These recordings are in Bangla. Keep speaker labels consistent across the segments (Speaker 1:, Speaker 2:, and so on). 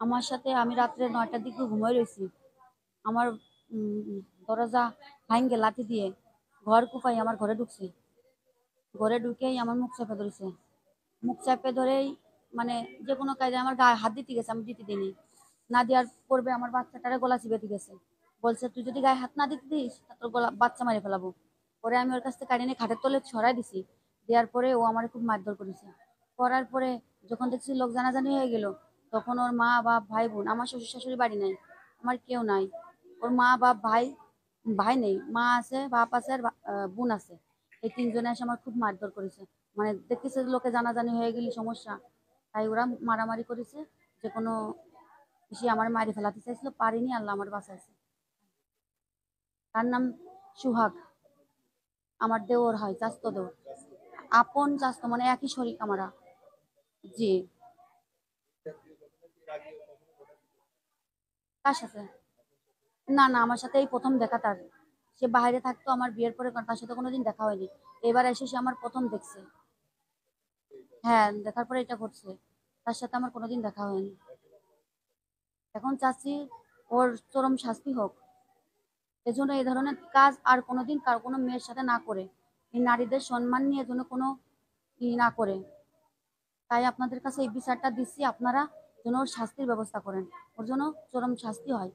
Speaker 1: আমার সাথে আমি রাত্রে ৯টার দিকে ঘুমাই রয়েছি। আমার দরজা ভাঙ্গে লাঠি দিয়ে ঘর কুপাই আমার ঘরে ঢুকছে। ঘরে ঢুকেই আমার মুখ চেপে ধরেছে। মুখ চেপে ধরেই মানে যে কোনো কাজে আমার গায়ে হাত দিতে গেছে, আমি দিতে দিইনি। না দেওয়ার পূর্বে আমার বাচ্চাটারে গলা চিপে গেছে। বলছে, তুই যদি গায়ে হাত না দিতে দিস তা তোর গলা বাচ্চা মারি ফেলাবো। পরে আমি ওর কাছ থেকে কাড়ি নিয়ে খাটের তলে ছড়াই দিছি। দেওয়ার পরে ও আমার খুব মারধর করেছে। করার পরে যখন দেখছি লোক জানাজানি হয়ে গেল, তখন ওর মা বাপ ভাই বোন, আমার শ্বশুর শাশুড়ি বাড়ি নাই, আমার কেউ নাই। ওর মা বাপ ভাই, ভাই নেই, মা আছে, বাপ আছে, আর বোন আছে। এই তিনজনে এসে আমার খুব মারধর করেছে। মানে দেখতেছে লোকে জানাজানি হয়ে গেলে সমস্যা, তাই ওরা মারামারি করেছে। যে কোনো বেশি আমার মারি ফেলাতে চাইছিল, পারিনি, আল্লাহ আমার বাঁচাইছে। তার নাম সুহাগ। আমার দেওর হয়, চাস্তো দেওর, আপন চাস্তো, মানে একই শরীর আমরা। জি। কার সাথে? না না, আমার সাথে এই প্রথম দেখা তার। সে বাইরে থাকতো আমার বিয়ের পরে, তার সাথে কোনোদিন দেখা হয়নি। এবার এসে সে আমার প্রথম দেখছে। হ্যাঁ, দেখার পরে এটা ঘটছে। তার সাথে আমার কোনোদিন দেখা হয়নি। এখন চাচ্ছি ওর চরম শাস্তি হোক। এজন্য এই ধরনের কাজ আর কোনোদিন কার কোনো মেয়ের সাথে না করে, এই নারীদের সম্মান নিয়ে যেন কোনো না করে। তাই আপনাদের কাছে এই বিচারটা দিচ্ছি, আপনারা যেন ওর শাস্তির ব্যবস্থা করেন। ওর জন্য চরম শাস্তি হয়।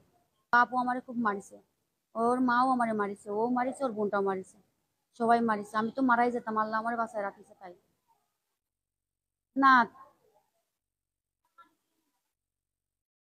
Speaker 1: বাপও আমারে খুব মারিছে, ওর মাও আমারে মারিছে, ও মারিছে, ওর বোনটাও মারিছে, সবাই মারিছে। আমি তো মারাই যেতাম, আল্লাহ আমার বাসায় রাখিছে তাই। না,